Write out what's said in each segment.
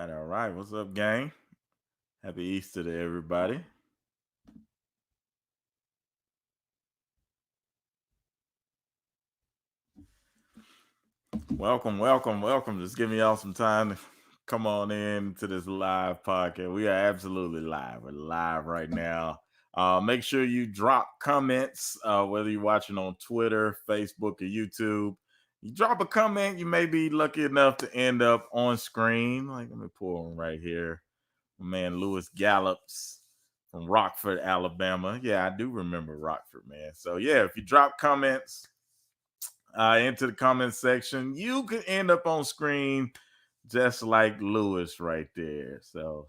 All right. What's up, gang? Happy Easter to everybody. Welcome. Just give me y'all some time to come on in to this live podcast. We are absolutely live. We're live right now. Make sure you drop comments, whether you're watching on Twitter, Facebook, or YouTube. You drop a comment, you may be lucky enough to end up on screen. Like, let me pull one right here. My man Lewis Gallops from Rockford, Alabama. Yeah, I do remember Rockford, man. So yeah, if you drop comments into the comment section, you could end up on screen just like Lewis right there. So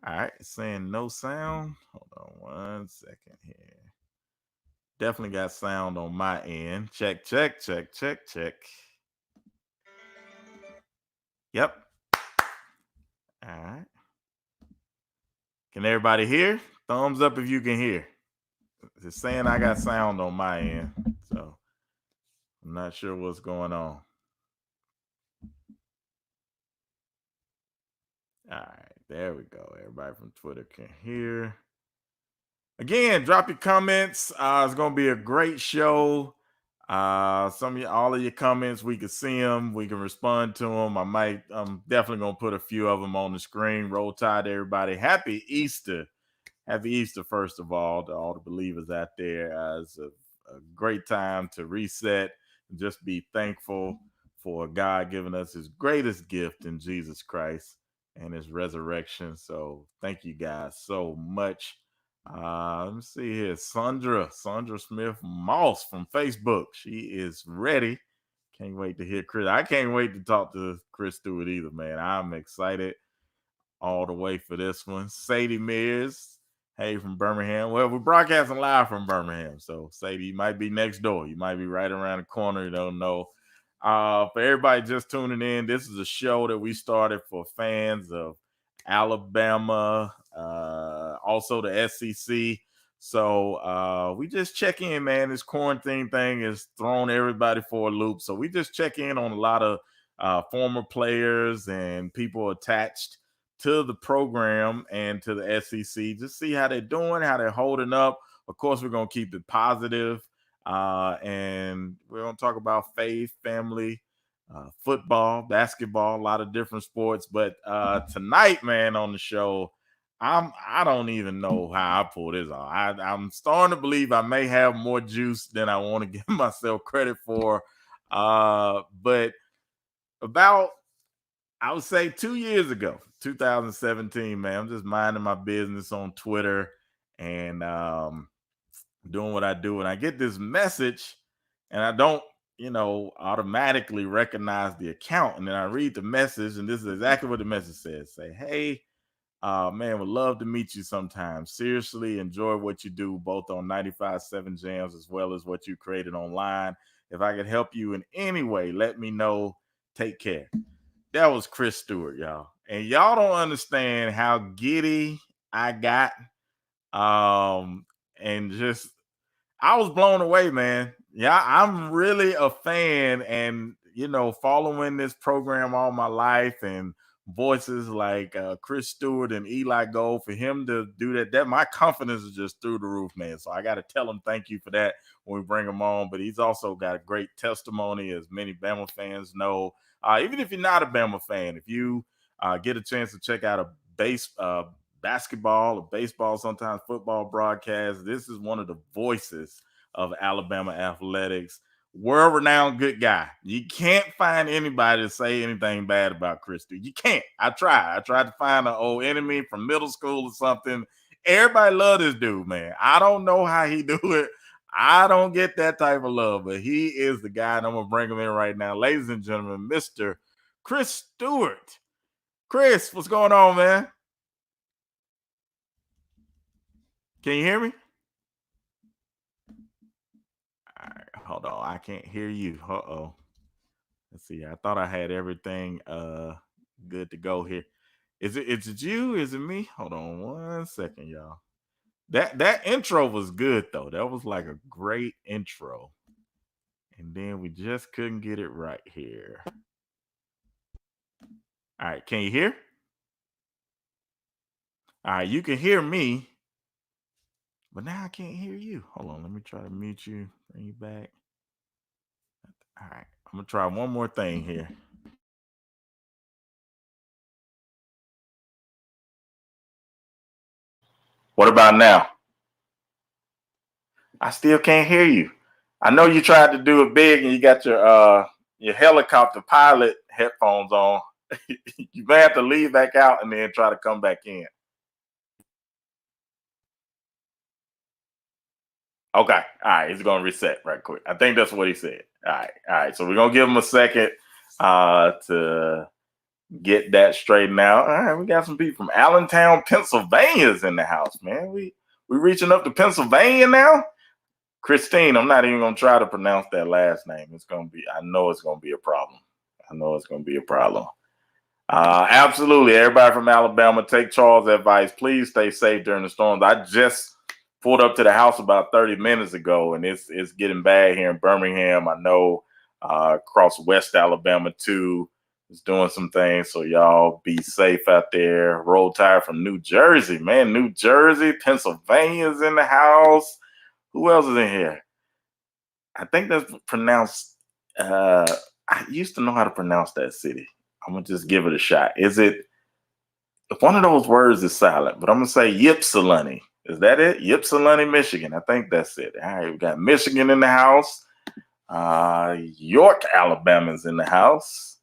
all right, saying no sound. Hold on one second here. Definitely got sound on my end. Check. Yep. All right. Can everybody hear? Thumbs up if you can hear. It's saying I got sound on my end. So I'm not sure what's going on. All right, there we go. Everybody from Twitter can hear. Again, drop your comments. It's gonna be a great show. All of your comments, we can see them. We can respond to them. I'm definitely gonna put a few of them on the screen. Roll Tide, everybody. Happy Easter. Happy Easter, first of all, to all the believers out there. It's a great time to reset and just be thankful for God giving us his greatest gift in Jesus Christ and his resurrection. So thank you guys so much. Let me see here. Sandra Smith Moss from Facebook. She is ready. Can't wait to hear Chris. I can't wait to talk to Chris Stewart either, man. I'm excited all the way for this one. Sadie Mears, hey, from Birmingham. Well, we're broadcasting live from Birmingham. So, Sadie, you might be next door. You might be right around the corner. You don't know. For everybody just tuning in, this is a show that we started for fans of Alabama, also the SEC. So we just check in, man. This quarantine thing has thrown everybody for a loop. So we just check in on a lot of former players and people attached to the program and to the SEC. Just see how they're doing, how they're holding up. Of course, we're going to keep it positive, and we're going to talk about faith, family, football, basketball, a lot of different sports. But tonight, man, on the show, I don't even know how I pull this off. I'm starting to believe I may have more juice than I want to give myself credit for. But about, I would say, 2 years ago, 2017, man, I'm just minding my business on Twitter and doing what I do. And I get this message and I don't, automatically recognize the account. And then I read the message, and this is exactly what the message says. Say, hey, man, would love to meet you sometime. Seriously, enjoy what you do both on 95.7 Jams as well as what you created online. If I could help you in any way, let me know. Take care. That was Chris Stewart, y'all. And y'all don't understand how giddy I got. And just I was blown away, man. Yeah, I'm really a fan and following this program all my life, and voices like Chris Stewart and Eli Gold, for him to do that my confidence is just through the roof, man. So I got to tell him thank you for that when we bring him on. But he's also got a great testimony, as many Bama fans know. Even if you're not a Bama fan, if you get a chance to check out a basketball or baseball, sometimes football broadcast, this is one of the voices of Alabama athletics. World-renowned good guy. You can't find anybody to say anything bad about Chris. You can't. I tried. I tried to find an old enemy from middle school or something. Everybody love this dude, man. I don't know how he do it. I don't get that type of love, but he is the guy, and I'm gonna bring him in right now, ladies and gentlemen, Mr. Chris Stewart. Chris, what's going on, man? Can you hear me? All right, hold on. I can't hear you. Uh-oh. Let's see. I thought I had everything good to go here. Is it you? Is it me? Hold on one second, y'all. That intro was good though. That was like a great intro. And then we just couldn't get it right here. All right, can you hear? All right, you can hear me, but now I can't hear you. Hold on, let me try to mute you, bring you back. All right, I'm gonna try one more thing here. What about now? I still can't hear you. I know you tried to do it big and you got your helicopter pilot headphones on. You may have to leave back out and then try to come back in. Okay. All right. He's gonna reset right quick. I think that's what he said. All right. All right. So we're gonna give him a second to get that straightened out. All right. We got some people from Allentown, Pennsylvania's in the house, man. We reaching up to Pennsylvania now. Christine, I'm not even gonna try to pronounce that last name. I know it's gonna be a problem. I know it's gonna be a problem. Absolutely. Everybody from Alabama, take Charles' advice. Please stay safe during the storms. I just pulled up to the house about 30 minutes ago, and it's getting bad here in Birmingham. I know across West Alabama too is doing some things. So y'all be safe out there. Roll Tide from New Jersey, man. New Jersey, Pennsylvania's in the house. Who else is in here? I think that's pronounced. I used to know how to pronounce that city. I'm gonna just give it a shot. Is it? If one of those words is silent, but I'm gonna say Ypsilanti. Is that it? Ypsilanti, Michigan. I think that's it. All right, we got Michigan in the house. York, Alabama's in the house.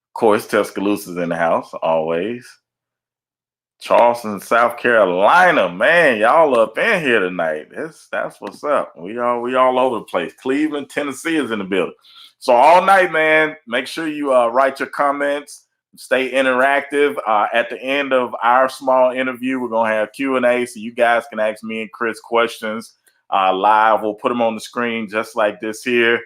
Of course, Tuscaloosa's in the house always. Charleston, South Carolina, man, y'all up in here tonight. That's what's up. We all over the place. Cleveland, Tennessee is in the building. So all night, man, make sure you write your comments. Stay interactive. At the end of our small interview, we're gonna have Q&A, so you guys can ask me and Chris questions live. We'll put them on the screen just like this here.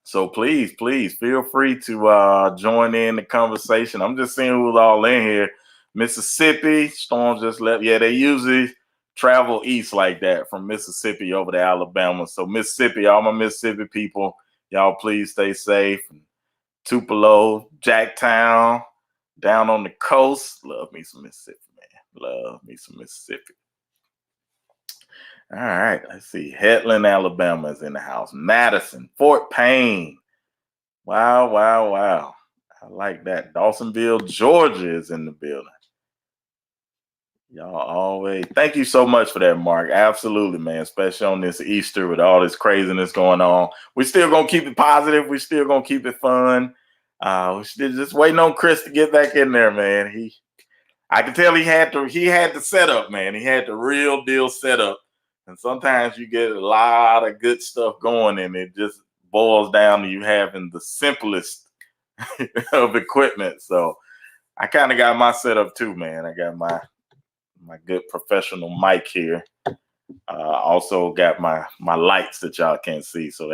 So please feel free to join in the conversation. I'm just seeing who's all in here. Mississippi storms just left. Yeah, they usually travel east like that from Mississippi over to Alabama. So Mississippi, all my Mississippi people, y'all please stay safe. Tupelo, Jacktown, down on the coast. Love me some Mississippi, man. Love me some Mississippi. All right, let's see. Headland, Alabama is in the house. Madison, Fort Payne. Wow. I like that. Dawsonville, Georgia is in the building. Y'all always, thank you so much for that, Mark. Absolutely, man. Especially on this Easter with all this craziness going on. We're still going to keep it positive. We're still going to keep it fun. We're still just waiting on Chris to get back in there, man. I can tell he had the setup, man. He had the real deal setup. And sometimes you get a lot of good stuff going and it just boils down to you having the simplest of equipment. So I kind of got my setup too, man. I got my good professional mic here. Also got my lights that y'all can't see. So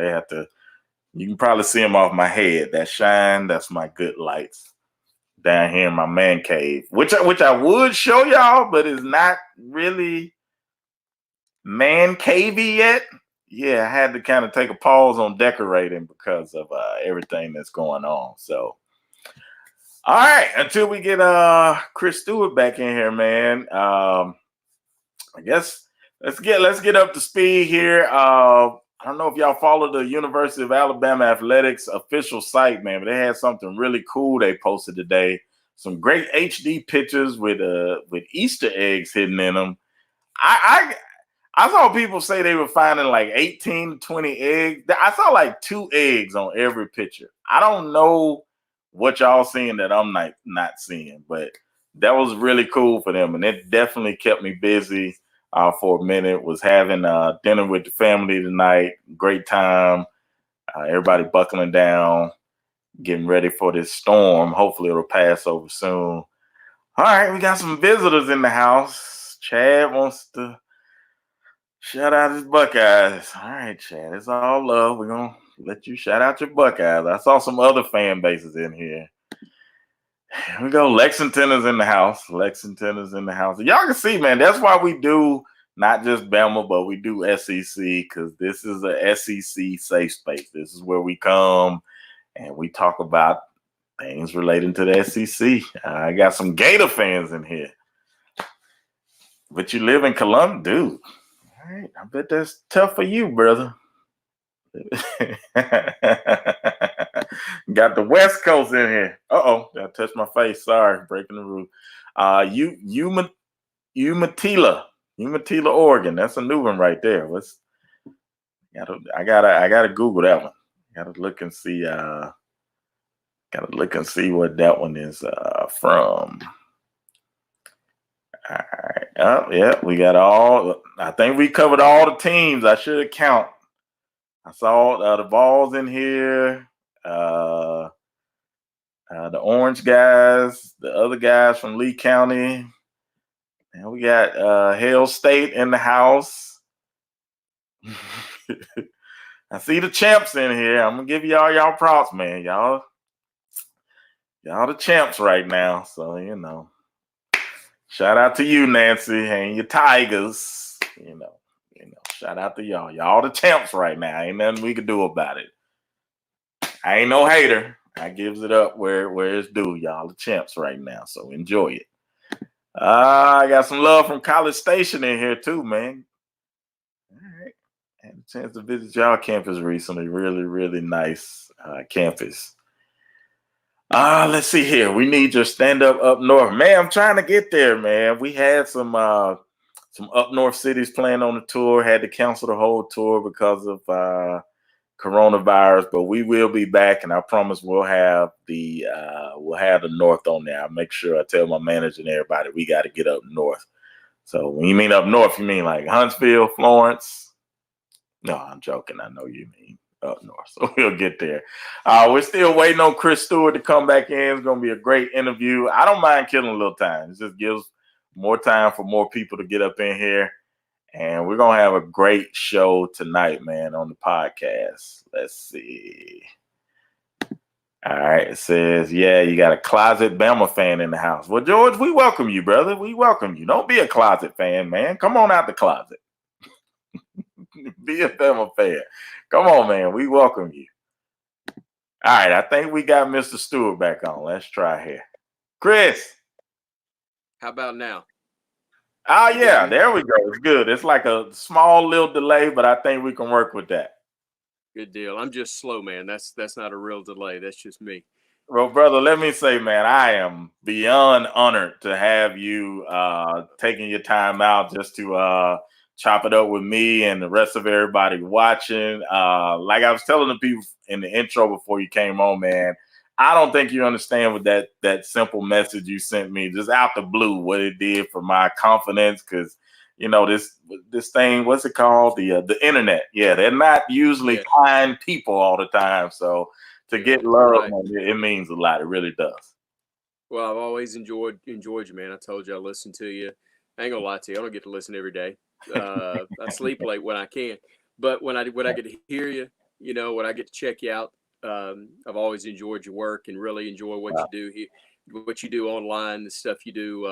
you can probably see them off my head. That shine, that's my good lights down here in my man cave, which I would show y'all, but it's not really man cavey yet. Yeah, I had to kind of take a pause on decorating because of everything that's going on. So all right, until we get Chris Stewart back in here, man. I guess let's get up to speed here. I don't know if y'all follow the University of Alabama athletics official site, man, but they had something really cool they posted today. Some great HD pictures with Easter eggs hidden in them. I saw people say they were finding like 18 to 20 eggs. I saw like 2 eggs on every picture. I don't know what y'all seeing that I'm not seeing, but that was really cool for them. And it definitely kept me busy for a minute. Was having dinner with the family tonight. Great time. Everybody buckling down, getting ready for this storm. Hopefully it'll pass over soon. All right, we got some visitors in the house. Chad wants to shout out his Buckeyes. All right, Chad, it's all love. We're going to let you shout out your Buckeyes. I saw some other fan bases in here. Here we go. Lexington is in the house. Lexington is in the house. Y'all can see, man, that's why we do not just Bama, but we do SEC, because this is a SEC safe space. This is where we come and we talk about things relating to the SEC. I got some Gator fans in here. But you live in Columbus, dude. All right, I bet that's tough for you, brother. Got the West Coast in here. I touched my face. Sorry, breaking the rule. Umatilla, Oregon. That's a new one right there. I gotta Google that one. Gotta look and see. Gotta look and see what that one is from. All right. Yeah, we got all. I think we covered all the teams. I should count. I saw the Vols in here. The Orange guys, the other guys from Lee County. And we got Hale State in the house. I see the champs in here. I'm gonna give y'all props, man. Y'all the champs right now. So shout out to you, Nancy, and your Tigers. Shout out to y'all. Y'all the champs right now. Ain't nothing we can do about it. I ain't no hater. I gives it up where it's due. Y'all the champs right now. So enjoy it. I got some love from College Station in here too, man. All right. I had a chance to visit y'all campus recently. Really, really nice campus. Let's see here. We need your stand up north. Man, I'm trying to get there, man. We had some up north cities playing on the tour, had to cancel the whole tour because of coronavirus, but we will be back, and I promise we'll have the north on there. I'll make sure I tell my manager and everybody we got to get up north. So when you mean up north, you mean like Huntsville, Florence? No, I'm joking. I know you mean up north. So we'll get there. We're still waiting on Chris Stewart to come back in. It's going to be a great interview. I don't mind killing a little time. It just gives more time for more people to get up in here. And we're going to have a great show tonight, man, on the podcast. Let's see. All right. It says, yeah, you got a closet Bama fan in the house. Well, George, we welcome you, brother. We welcome you. Don't be a closet fan, man. Come on out the closet. Be a Bama fan. Come on, man. We welcome you. All right. I think we got Mr. Stewart back on. Let's try here. Chris. How about now? Oh, yeah. There we go. It's good. It's like a small little delay, but I think we can work with that. Good deal. I'm just slow, man. That's not a real delay. That's just me. Well, brother, let me say, man, I am beyond honored to have you taking your time out just to chop it up with me and the rest of everybody watching. Like I was telling the people in the intro before you came on, man, I don't think you understand what that simple message you sent me just out the blue, what it did for my confidence. Because this thing, what's it called? The internet. Yeah, they're not usually kind people all the time. So to get love, right, it means a lot. It really does. Well, I've always enjoyed you, man. I told you I listen to you. I ain't gonna lie to you. I don't get to listen every day. I sleep late when I can, but when I get to hear you, when I get to check you out, I've always enjoyed your work and really enjoy what you do here, what you do online, the stuff you do.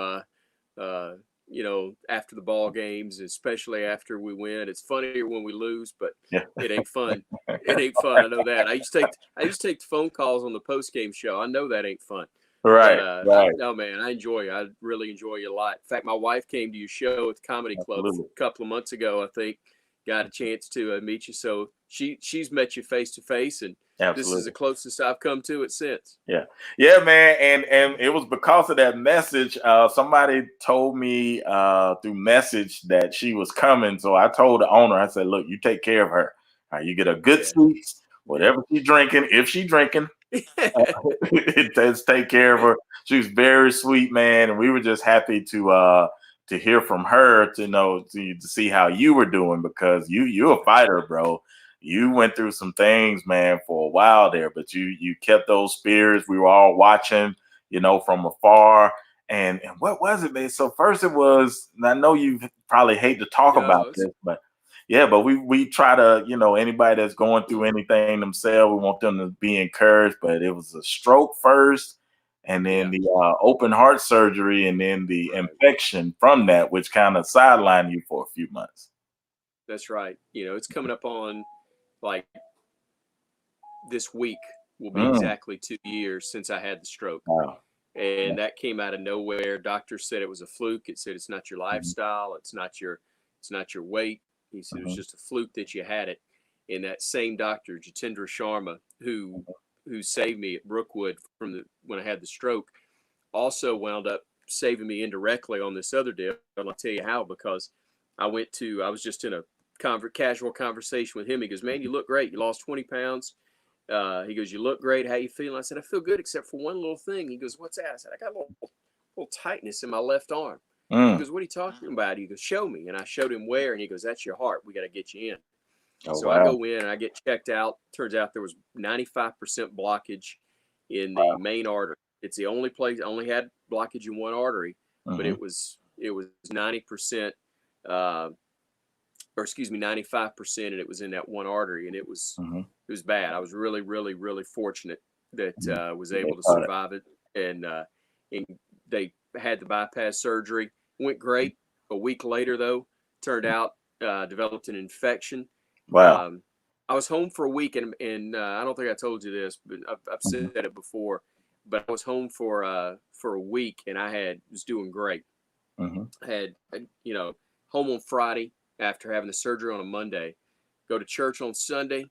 After the ball games, especially after we win. It's funnier when we lose, but it ain't fun. It ain't fun. I know that. I used to take the phone calls on the post game show. I know that ain't fun. Right. But, right. No, man, I enjoy you. I really enjoy you a lot. In fact, my wife came to your show at the Comedy Club a couple of months ago. I think got a chance to meet you. So she's met you face to face, and This is the closest I've come to it since. Yeah, man, and it was because of that message. Somebody told me through message that she was coming, so I told the owner. I said, "Look, you take care of her. You get a good seat, whatever she's drinking. If she's drinking, just take care of her." She was very sweet, man, and we were just happy to hear from her, to see how you were doing, because you're a fighter, bro. You went through some things, man, for a while there, but you kept those spirits. We were all watching, from afar. And what was it, man? So first it was, and I know you probably hate to talk about this, but we try to, anybody that's going through anything themselves, we want them to be encouraged. But it was a stroke first, and then the open heart surgery, and then the infection from that, which kind of sidelined you for a few months. That's right. It's coming up on like this week. will be Mm. exactly 2 years since I had the stroke. Wow. Yeah. And that came out of nowhere. Doctor said it was a fluke. It said it's not your Mhm. lifestyle, it's not your weight. He said it was Mhm. just a fluke that you had it. And that same doctor, Jitendra Sharma, who saved me at Brookwood from when I had the stroke, also wound up saving me indirectly on this other deal. And I'll tell you how, because I was just in a casual conversation with him. He goes, "Man, you look great. You lost 20 pounds." He goes, "You look great. How you feeling?" I said, "I feel good, except for one little thing." He goes, "What's that?" I said, "I got a little tightness in my left arm." He Mm. goes, "What are you talking about?" He goes, "Show me." And I showed him where, and he goes, "That's your heart. We got to get you in." Oh, So I wow. go in and I get checked out. Turns out there was 95% blockage in the Wow. main artery. It's the only place I only had blockage in one artery, but Mhm. it was 90%, uh, or excuse me, 95%, and it was in that one artery, and Mhm. it was bad. I was really, really, really fortunate that Mhm. was Yeah, able to got it. survive it, and they had the bypass surgery. Went great. A week later, though, turned out developed an infection. Wow. Um, I was home for a week, and I don't think I told you this, but I've Mhm. said it before. But I was home for a week, and was doing great. Mhm. Had home on Friday after having the surgery on a Monday. Go to church on Sunday.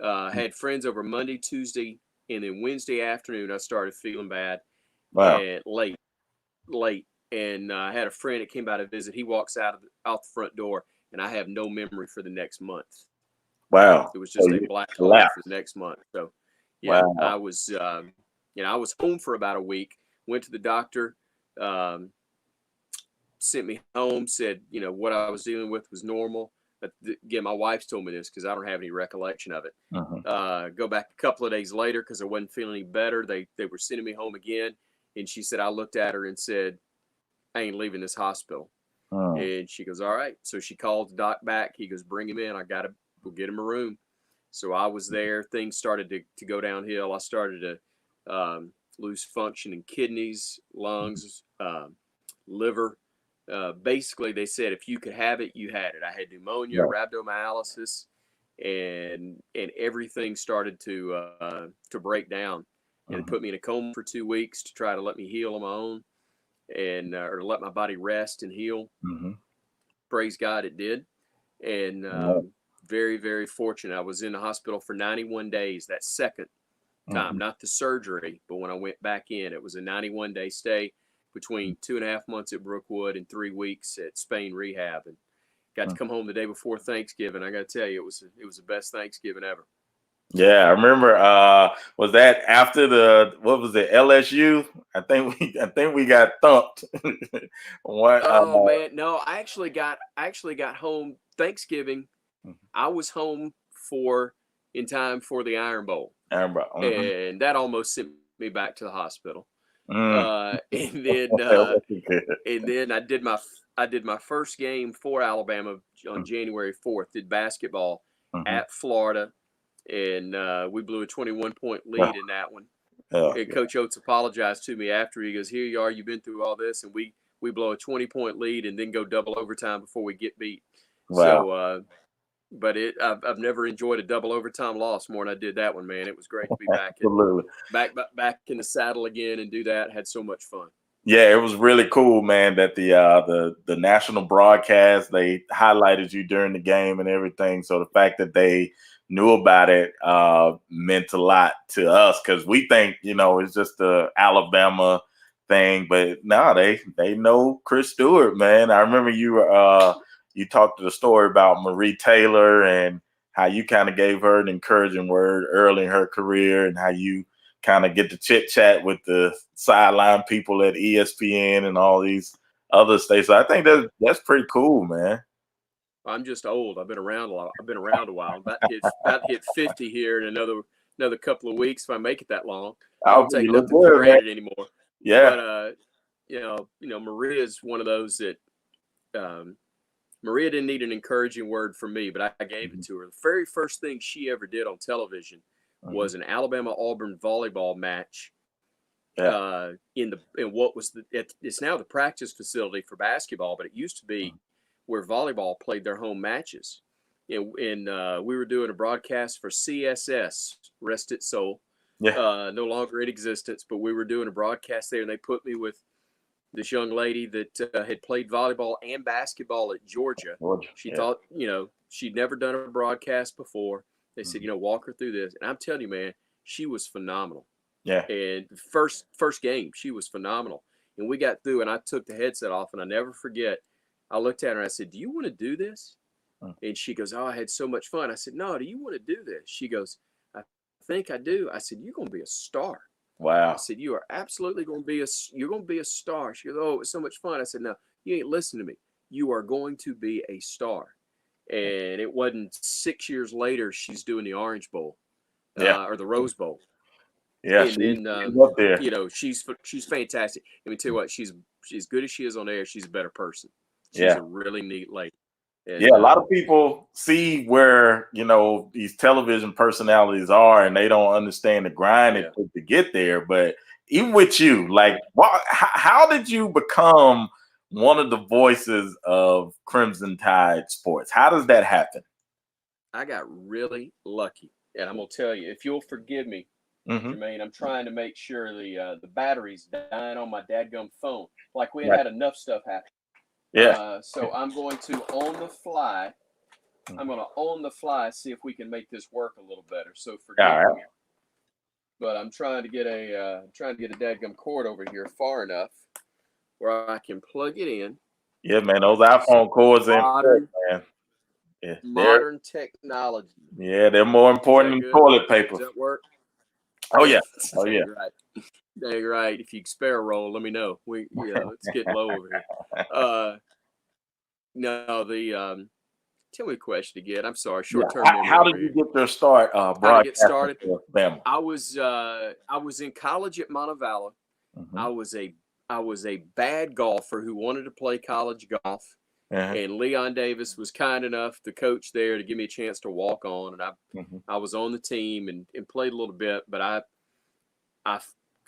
Mm. Had friends over Monday, Tuesday, and then Wednesday afternoon I started feeling bad Wow. and late. And I had a friend that came by to visit. He walks out the front door, and I have no memory for the next month. Wow. It was So just a you black hole for the collapsed. next month. So, yeah, Wow. I was home for about a week. Went to the doctor. Um, Sent me home, said, what I was dealing with was normal. But again, my wife's told me this because I don't have any recollection of it. Mhm. Go back a couple of days later because I wasn't feeling any better. They were sending me home again. And she said, I looked at her and said, "I ain't leaving this hospital." Mm. And she goes, "All right." So she called the doc back. He goes, "Bring him in. I got to go get him a room." So I was there. Things started to go downhill. I started to lose function in kidneys, lungs, liver. Basically, they said if you could have it, you had it. I had pneumonia, Yeah. rhabdomyolysis, and everything started to break down. And it Mhm. put me in a coma for 2 weeks to try to let me heal on my own, and or to let my body rest and heal. Mhm. Praise God, it did. And Yeah. very, very fortunate. I was in the hospital for 91 days. That second time, Mhm. not the surgery, but when I went back in, it was a 91-day stay between 2.5 months at Brookwood and 3 weeks at Spain rehab, and got to Mhm. come home the day before Thanksgiving. I got to tell you, it was the best Thanksgiving ever. Yeah, I remember. Was that after what was it? LSU? I think we got thumped. What? Oh man, no, I actually got home Thanksgiving. Mhm. I was home for in time for the Iron Bowl, I remember. Mhm. and that almost sent me back to the hospital. Mm. And then That wasn't good. I did my first game for Alabama on January 4th. Did basketball Mhm. at Florida, and we blew a 21-point Oh, lead in that one. oh, And yeah. Coach Oates apologized to me after. He goes, "Here you are. You've been through all this, and we blow a 20-point lead and then go double overtime before we get beat." Wow. So, but I've never enjoyed a double overtime loss more than I did that one, man. It was great to be Absolutely. back in the saddle again and do that. Had so much fun. Yeah, it was really cool, man, that the national broadcast, they highlighted you during the game and everything. So the fact that they knew about it meant a lot to us because we think, it's just the Alabama thing, but no, they know Chris Stewart, man. I remember you talked to the story about Marie Taylor and how you kind of gave her an encouraging word early in her career and how you kind of get to chit chat with the sideline people at ESPN and all these other stations. So I think that's pretty cool, man. I'm just old. I've been around a lot. I've been around a while. About to hit 50 here in another couple of weeks if I make it that long. I Oh, don't you take look nothing for good, man. granted anymore. Yeah. But Maria is one of those that um, Maria didn't need an encouraging word from me, but I gave it Mhm. to her. The very first thing she ever did on television Mhm. was an Alabama Auburn volleyball match. Yeah. In what was it's now the practice facility for basketball, but it used to be where volleyball played their home matches. And we were doing a broadcast for CSS, Rest Its Soul, Yeah. no longer in existence, but we were doing a broadcast there, and they put me with this young lady that had played volleyball and basketball at Georgia. Georgia. She Yeah. thought, she'd never done a broadcast before. They said, Mhm. walk her through this. And I'm telling you, man, she was phenomenal. Yeah. And first game, she was phenomenal. And we got through, and I took the headset off, and I never forget. I looked at her and I said, "Do you want to do this?" Mm. And she goes, "Oh, I had so much fun." I said, "No, do you want to do this?" She goes, "I think I do." I said, "You're going to be a star." I Wow. said, "You are absolutely going to be you're going to be a star." She goes, "Oh, it was so much fun." I said, "No, you ain't listening to me. You are going to be a star." And it wasn't 6 years later, she's doing the Orange Bowl, Yeah. or the Rose Bowl. Yeah. And She's then, up there. she's fantastic. Let me tell you what, she's as good as she is on air. She's a better person. She's Yeah. a really neat lady. Yeah, And a lot of people see where these television personalities are, and they don't understand the grind it yeah, took to get there. But even with you, like, how did you become one of the voices of Crimson Tide Sports? How does that happen? I got really lucky. And I'm gonna tell you, if you'll forgive me, Hmm. Jermaine, I'm trying to make sure the battery's dying on my dadgum phone. Like we Right. had enough stuff happen. Yeah. So I'm going to on the fly. I'm Mhm. going to on the fly see if we can make this work a little better. So All forgive me right. here, but I'm trying to get a dadgum cord over here far enough where I can plug it in. Yeah, man. Those Some iPhone cords are important, modern man. Yeah, modern technology. they're more Is important that than good? toilet Does paper. that work? Oh yeah. Oh yeah. Dang right. Dang right. If you spare a roll, let me know. It's getting low over here. Uh, no, tell me a question again. I'm sorry, Yeah. short term memory How over did you here. get your start How to get broadcasting started? for Bama? I was in college at Montevallo. Hmm. I was a I was a bad golfer who wanted to play college golf, Uh-huh. and Leon Davis was kind enough, the coach there, to give me a chance to walk on, and I Hmm. I was on the team and played a little bit, but I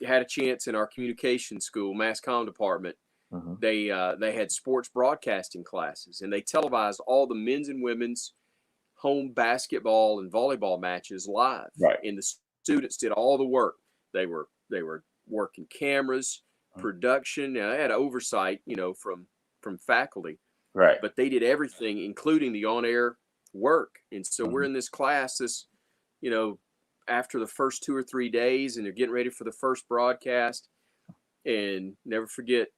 had a chance in our communication school, mass comm department. Hmm. They had sports broadcasting classes, and they televised all the men's and women's home basketball and volleyball matches live, Right. and the students did all the work. They were working cameras, production. Now, I had oversight, from faculty, Right. but they did everything, including the on-air work. And so we're Mhm. in this class, you know, after the first 2 or 3 days, and they're getting ready for the first broadcast. And never forget,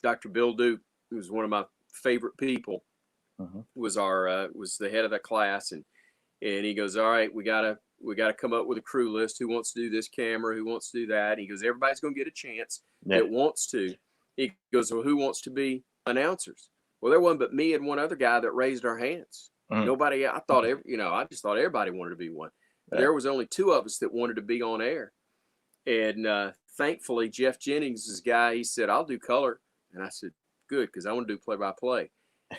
Dr. Bill Duke, who was one of my favorite people, Mhm. was the head of that class, and he goes, "All right, we gotta come up with a crew list. Who wants to do this camera? Who wants to do that?" And he goes, "Everybody's gonna get a chance Yeah. that wants to." He goes, "Well, who wants to be announcers?" Well, there wasn't but me and one other guy that raised our hands. Mhm. Nobody. I thought I just thought everybody wanted to be one, but Yeah. there was only two of us that wanted to be on air. And thankfully, Jeff Jennings, this guy, he said, "I'll do color," and I said, "Good, because I want to do play-by-play."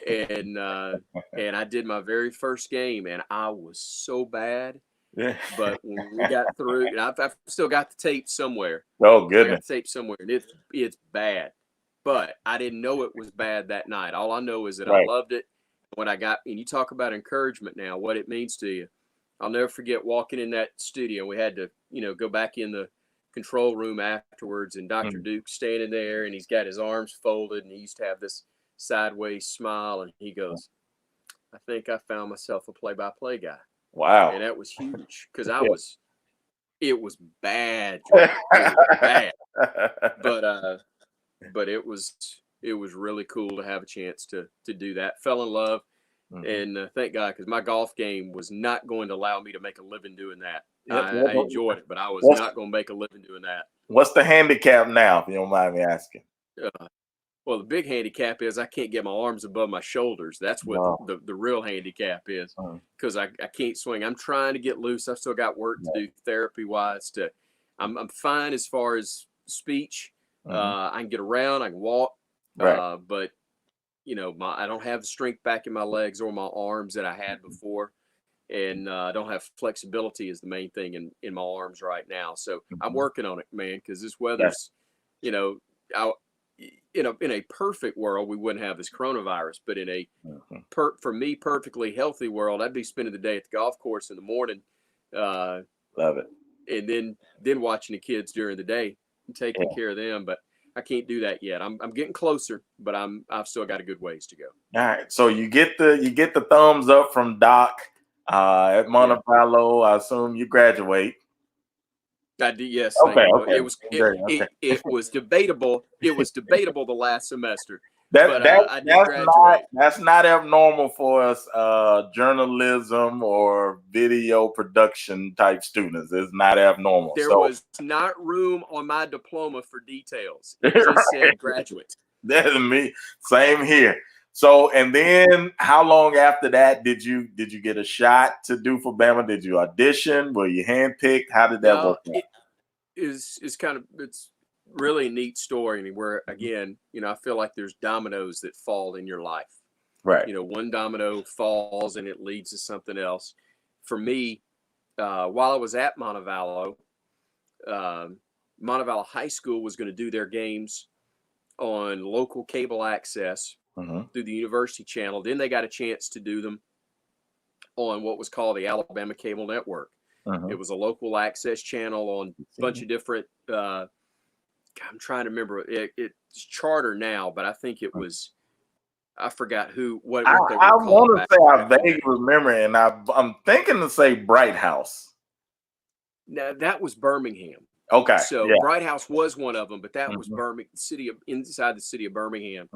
And and I did my very first game, and I was so bad. Yeah. But when we got through, and I've still got the tape somewhere. Oh I got goodness. the tape somewhere, and it's bad. But I didn't know it was bad that night. All I know is that I Right. loved it. When I got, and you talk about encouragement now, what it means to you. I'll never forget walking in that studio. We had to, go back in the control room afterwards, and Dr. Mhm. Duke standing there, and he's got his arms folded, and he used to have this sideways smile, and he goes, "I think I found myself a play-by-play guy." Wow. And that was huge because Yeah. it was bad, Jermaine. It was bad, but it was really cool to have a chance to do that. Fell in love, Mhm. and thank God, because my golf game was not going to allow me to make a living doing that. Yep. I enjoyed it, but I was What's not going to make a living doing that. what's the handicap now, if you don't mind me asking? Uh, well, the big handicap is I can't get my arms above my shoulders. That's what No. the real handicap is, Mhm. because I can't swing. I'm trying to get loose. I've still got work to Right. do therapy wise. I'm fine as far as speech. Mhm. I can get around. I can walk. Right. But I don't have the strength back in my legs or my arms that I had before, and I don't have flexibility is the main thing in my arms right now. So I'm Mhm. working on it, man, because this Yeah. weather's, you know, I, in a perfect world we wouldn't have this coronavirus, but in a Mhm. for me perfectly healthy world, I'd be spending the day at the golf course in the morning, uh, Love it. and then watching the kids during the day and taking Yeah. care of them. But I can't do that yet. I'm getting closer, but I've still got a good ways to go. All right. So you get the thumbs up from Doc at Montevallo. I assume you graduate. I did, yes. Okay. Thank you. Okay. It was debatable. It was debatable the last semester, but That I did graduate. that's not abnormal for us journalism or video production type students. It's not abnormal. There So was not room on my diploma for details. It just right. said graduate. That's me. Same here. So, and then how long after that did you get a shot to do for Bama? Did you audition? Were you handpicked? How did that No, work out? it is it's really a neat story. And where again, I feel like there's dominoes that fall in your life. Right. One domino falls and it leads to something else. For me, while I was at Montevallo, Montevallo High School was going to do their games on local cable access through the university channel. Then they got a chance to do them on what was called the Alabama Cable Network. It was a local access channel on a bunch of different, I'm trying to remember, it's charter now, but I think it was, I forgot what they were I called. want to say I vaguely remember, and I'm thinking to say Bright House. Now, that was Birmingham. Okay. So Bright House was one of them, but that was inside the city of Birmingham.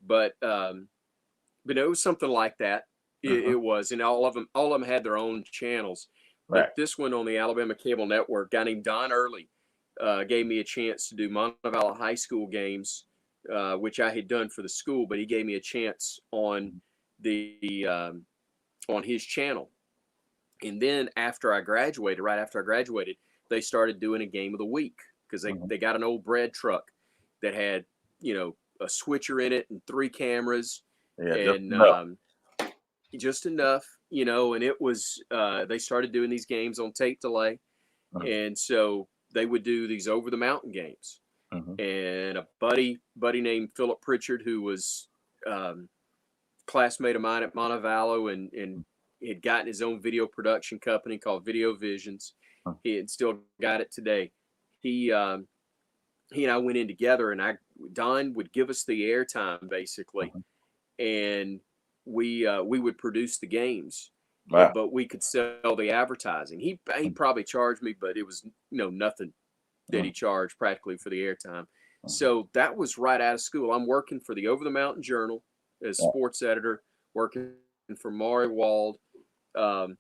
But it was something like that. It was, and all of them had their own channels. But this one on the Alabama Cable Network, a guy named Don Early gave me a chance to do Montevallo High School games, which I had done for the school, but he gave me a chance on on his channel. And then right after I graduated, they started doing a game of the week because they got an old bread truck that had, a switcher in it and 3 cameras and just enough, and it was, they started doing these games on tape delay. And so they would do these over the mountain games. And a buddy named Philip Pritchard, who was classmate of mine at Montevallo and had gotten his own video production company called Video Visions. He had still got it today. He and I went in together, and Don would give us the airtime basically, and we would produce the games, but we could sell the advertising. He probably charged me, but it was nothing that he charged practically for the airtime. So that was right out of school. I'm working for the Over the Mountain Journal as sports editor, working for Maury Wald, and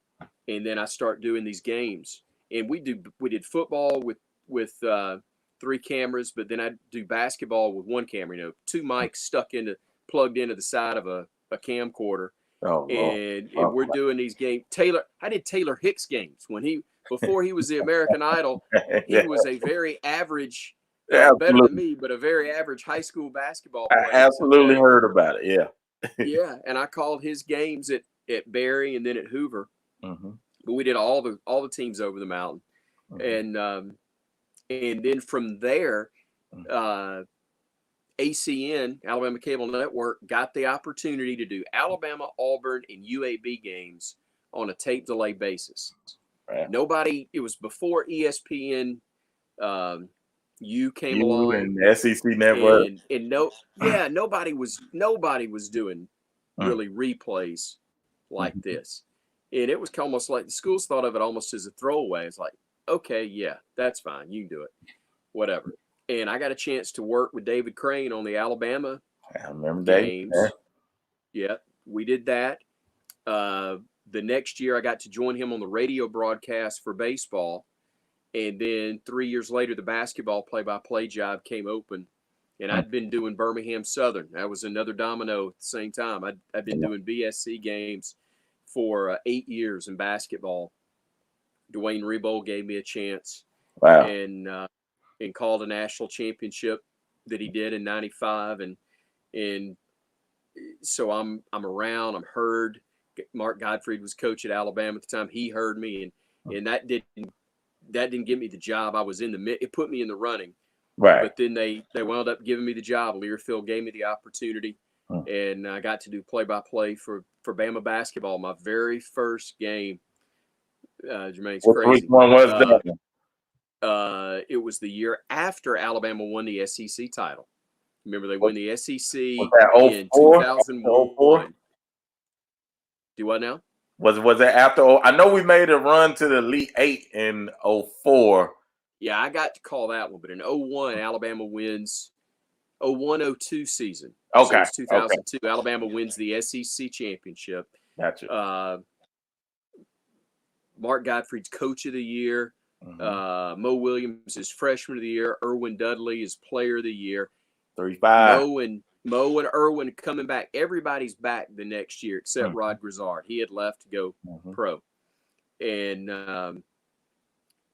then I start doing these games. And we did football with 3 cameras, but then I do basketball with 1 camera. 2 mics plugged into the side of a camcorder. And we're doing these games. I did Taylor Hicks games before he was the American Idol. He was a very average, better than me, but a very average high school basketball player. I absolutely heard about it. Yeah. Yeah, and I called his games at Berry and then at Hoover. But we did all the teams over the mountain, and then from there, ACN, Alabama Cable Network, got the opportunity to do Alabama, Auburn, and UAB games on a tape delay basis. It was before ESPN came along and SEC Network, and nobody was doing really replays like this. And it was almost like the schools thought of it almost as a throwaway. It's like, okay, yeah, that's fine. You can do it, whatever. And I got a chance to work with David Crane on the Alabama games. Yeah, we did that. The next year, I got to join him on the radio broadcast for baseball. And then 3 years later, the basketball play-by-play job came open. And I'd been doing Birmingham Southern. That was another domino at the same time. I'd been doing BSC games for 8 years in basketball. Dwayne Rebold gave me a chance. And called a national championship that he did in '95. And so I'm around, I'm heard. Mark Gottfried was coach at Alabama at the time. He heard me, and that didn't give me the job. I was it put me in the running. But then they wound up giving me the job. Learfield gave me the opportunity, and I got to do play-by-play for Bama basketball. My very first game, Jermaine's crazy. Which one was that? It was the year after Alabama won the SEC title. Remember, they won the SEC Was that in 04? 2001. Do what now? Was that after? I know we made a run to the Elite Eight in 04. Yeah, I got to call that one. But in 01, Alabama wins 01-02 season. Okay. So it's 2002. Okay. Alabama wins the SEC championship. Gotcha. Mark Gottfried's coach of the year. Mo Williams is freshman of the year. Erwin Dudley is player of the year. 35. Mo and Erwin coming back. Everybody's back the next year except Rod Grizzard. He had left to go pro. And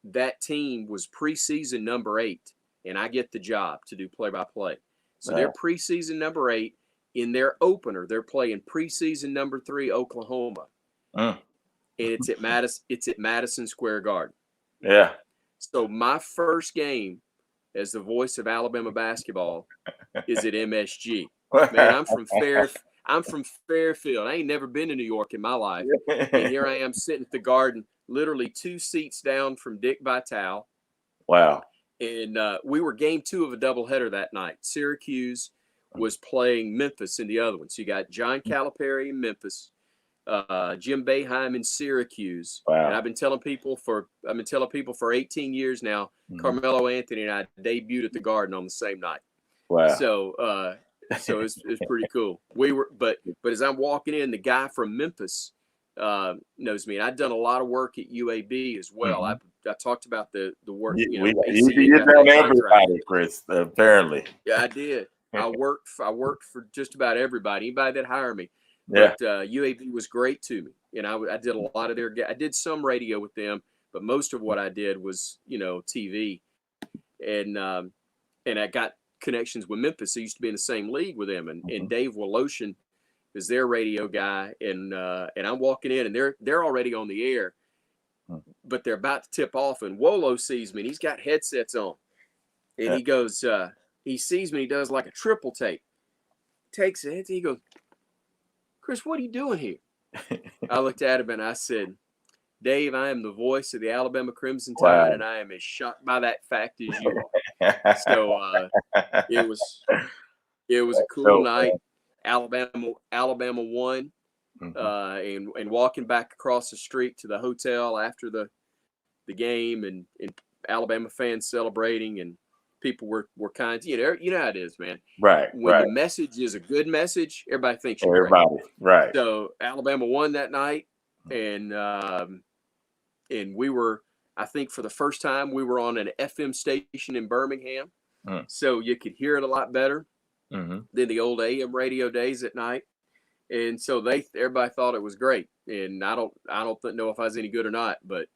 that team was preseason number 8. And I get the job to do play-by-play. So they're preseason number 8. In their opener, they're playing preseason number 3, Oklahoma. And it's at Madison Square Garden. Yeah. So my first game as the voice of Alabama basketball is at MSG. Man, I'm from Fairfield. I ain't never been to New York in my life. And here I am sitting at the Garden, literally 2 seats down from Dick Vitale. Wow. And we were game 2 of a doubleheader that night. Syracuse was playing Memphis in the other one. So you got John Calipari in Memphis, Jim Boeheim in Syracuse. Wow. And I've been telling people for 18 years now, Carmelo Anthony and I debuted at the Garden on the same night. Wow. So it's pretty cool. But as I'm walking in, the guy from Memphis knows me, and I've done a lot of work at UAB as well. I talked about the work. You done everybody, Chris. Apparently. Yeah, I did. I worked for just about everybody that hired me. But UAB was great to me, and I did a lot of I did some radio with them, but most of what I did was TV, and I got connections with Memphis. I used to be in the same league with them, and Dave Woloshin is their radio guy, and I'm walking in, and they're already on the air, but they're about to tip off, and Wolo sees me, and he's got headsets on, and he goes, he sees me, he does like a triple take, takes it, he goes, Chris, what are you doing here? I looked at him and I said, Dave, I am the voice of the Alabama Crimson Tide, and I am as shocked by that fact as you are. So it was a cool night. Alabama won, and walking back across the street to the hotel after the game, and Alabama fans celebrating, and people were kind. You know how it is, man. Right. When the message is a good message, everybody thinks you're everybody great. Right. So Alabama won that night, and we were, I think, for the first time, we were on an FM station in Birmingham, so you could hear it a lot better than the old AM radio days at night. And so everybody thought it was great, and I don't know if I was any good or not, but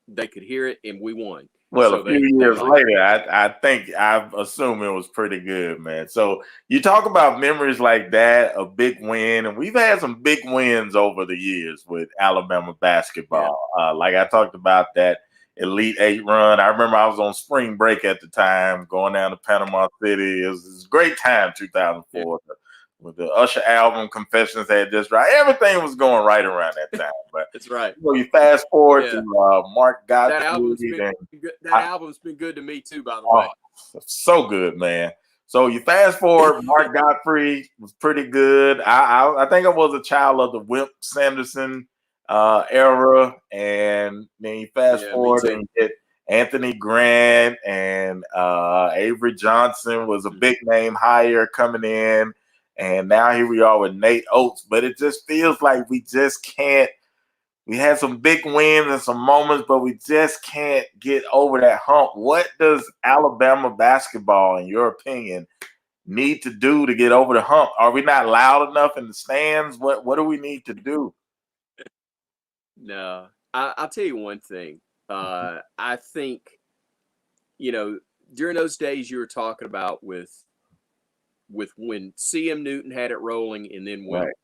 they could hear it, and we won. Well, a few years later, I assume it was pretty good, man. So you talk about memories like that, a big win, and we've had some big wins over the years with Alabama basketball. Yeah. Like I talked about that Elite 8 run. I remember I was on spring break at the time, going down to Panama City. It was a great time, 2004. Yeah. With the Usher album, Confessions had just right. Everything was going right around that time. But that's right. You forfast forward to Mark Gottfried. That album's been good to me too, by the way. So good, man. So you fast forward, Mark Gottfried was pretty good. I think I was a child of the Wimp Sanderson era, and then you fast forward and you get Anthony Grant and Avery Johnson was a big name hire coming in. And now here we are with Nate Oates, but it just feels like we just can't. We had some big wins and some moments, but we just can't get over that hump. What does Alabama basketball, in your opinion, need to do to get over the hump? Are we not loud enough in the stands? What do we need to do? No, I'll tell you one thing. I think, during those days you were talking about with when CM Newton had it rolling, and then Wimp. Right.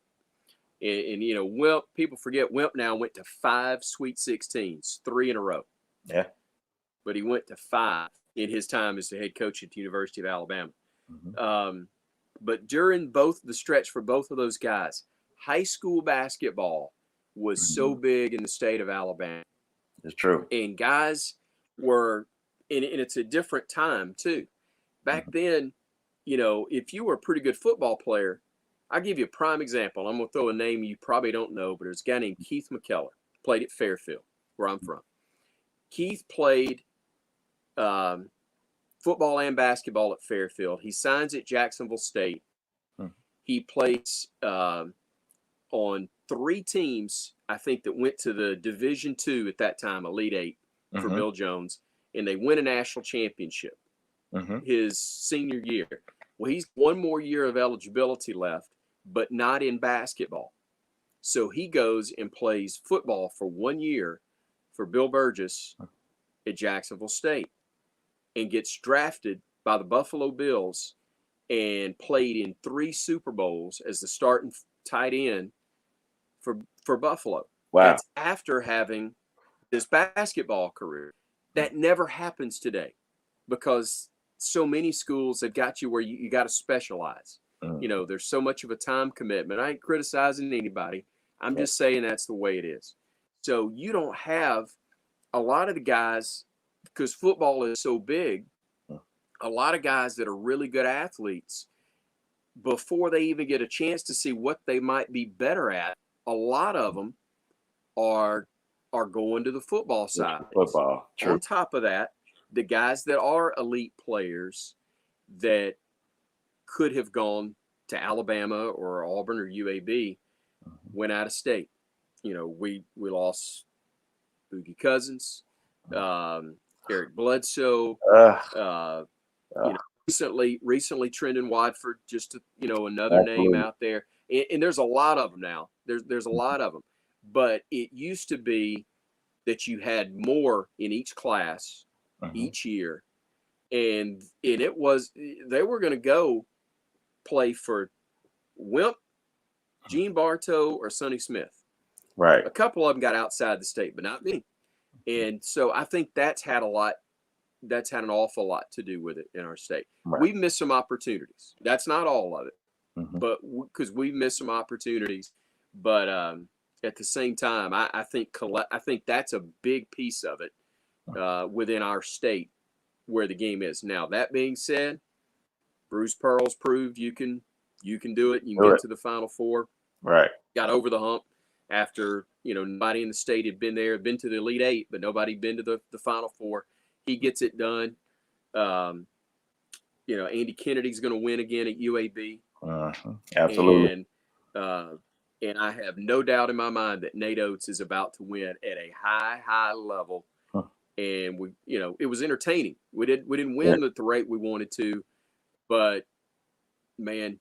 And Wimp, people forget Wimp now went to 5 Sweet 16s, 3 in a row. Yeah. But he went to 5 in his time as the head coach at the University of Alabama. But during the stretch for both of those guys, high school basketball was so big in the state of Alabama. It's true. And guys were and it's a different time too. Back then, if you were a pretty good football player, I'll give you a prime example. I'm going to throw a name you probably don't know, but there's a guy named Keith McKellar, played at Fairfield, where I'm from. Keith played football and basketball at Fairfield. He signs at Jacksonville State. He plays on 3 teams, I think, that went to the Division II at that time, Elite Eight for Bill Jones, and they win a national championship his senior year. Well, he's 1 more year of eligibility left, but not in basketball. So he goes and plays football for 1 year for Bill Burgess at Jacksonville State and gets drafted by the Buffalo Bills and played in 3 Super Bowls as the starting tight end for Buffalo. Wow. That's after having this basketball career. That never happens today because so many schools have got you where you got to specialize. There's so much of a time commitment. I ain't criticizing anybody. I'm just saying that's the way it is. So you don't have a lot of the guys, because football is so big, a lot of guys that are really good athletes, before they even get a chance to see what they might be better at, a lot of them are going to the football side. Football. True. On top of that, the guys that are elite players that could have gone to Alabama or Auburn or UAB went out of state. We lost Boogie Cousins, Eric Bledsoe, recently Trendon Watford, just another name out there. And there's a lot of them now. There's a lot of them. But it used to be that you had more in each class each year. And it was, they were going to go play for Wimp, Gene Bartow, or Sonny Smith. Right. A couple of them got outside the state, but not me. And so I think that's had an awful lot to do with it in our state. Right. We've missed some opportunities. That's not all of it, but because we've missed some opportunities. But at the same time, I think that's a big piece of it within our state where the game is. Now, that being said, Bruce Pearl's proved you can do it. You can get to the Final Four. Right. Got over the hump after, nobody in the state had been there, been to the Elite Eight, but nobody been to the Final Four. He gets it done. Andy Kennedy's going to win again at UAB. Absolutely. And I have no doubt in my mind that Nate Oates is about to win at a high level. And it was entertaining. We didn't win at the rate we wanted to, but man,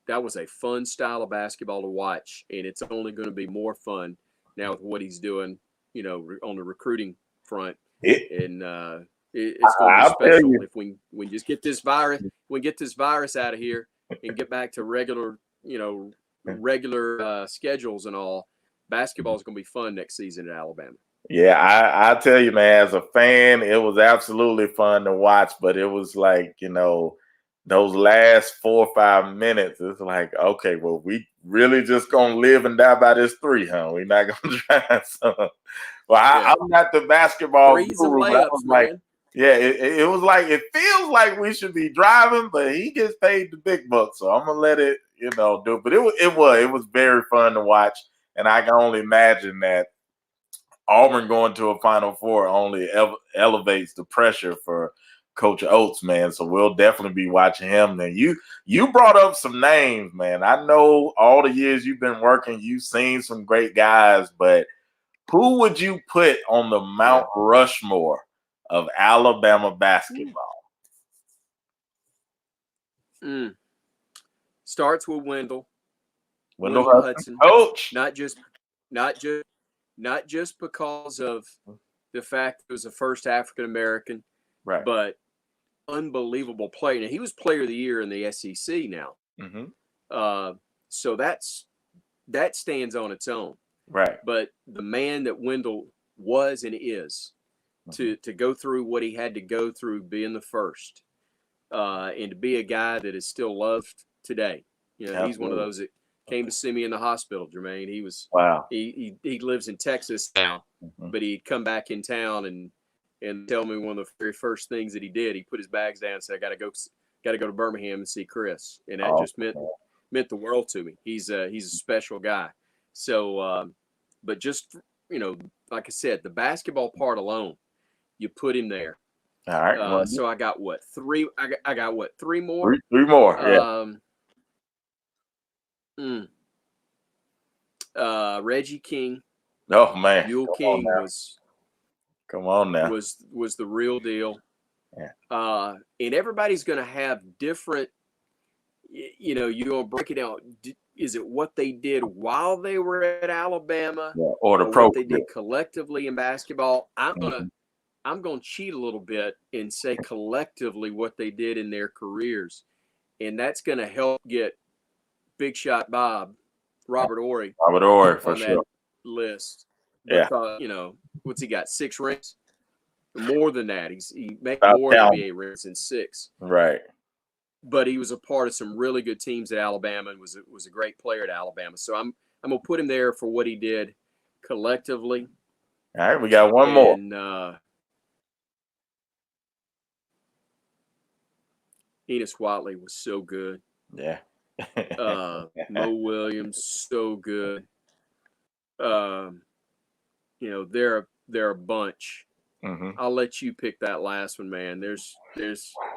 that was a fun style of basketball to watch, and it's only going to be more fun now with what he's doing, on the recruiting front. It's going to be special if we just get this virus out of here and get back to regular schedules and all. Basketball is going to be fun next season at Alabama. Yeah, I tell you, man, as a fan, it was absolutely fun to watch, but it was like, those last 4 or 5 minutes, it's like, okay, well, we really just gonna live and die by this 3, huh? We're not gonna try some. Well, I'm not the basketball guru, but I was like, it was like, it feels like we should be driving, but he gets paid the big bucks, so I'm gonna let it, do. But it was very fun to watch, and I can only imagine that Auburn going to a Final Four only elevates the pressure for Coach Oates, man. So we'll definitely be watching him. And you brought up some names, man. I know all the years you've been working, you've seen some great guys, but who would you put on the Mount Rushmore of Alabama basketball? Starts with Wendell Hudson, coach. Not just because of the fact it was the first African American, right? But unbelievable player. Now, he was Player of the Year in the SEC now. So that stands on its own, right? But the man that Wendell was and is, to go through what he had to go through, being the first, and to be a guy that is still loved today. He's one of those that came to see me in the hospital, Jermaine. He lives in Texas now, but he'd come back in town, and and tell me one of the very first things that he did, he put his bags down and said, "I got to go to Birmingham and see Chris," and that just meant the world to me. He's a special guy. So, but just like I said, the basketball part alone, you put him there. All right. So I got what, three? I got what, three more? Three more. Yeah. Reggie King. Oh man, Yule King was. Come on now. Was the real deal. Yeah. And everybody's going to have different. You're going to break it down. Is it what they did while they were at Alabama, or what they did collectively in basketball? I'm gonna cheat a little bit and say collectively what they did in their careers, and that's going to help get Big Shot Robert Horry for sure that list. Because, what's he got? 6 rings. More than that. He made more NBA rings than 6. Right. But he was a part of some really good teams at Alabama and was a great player at Alabama. So I'm gonna put him there for what he did collectively. All right, we got one more. Enos Watley was so good. Yeah. Mo Williams, so good. They're a bunch. Mm-hmm. I'll let you pick that last one, man. There's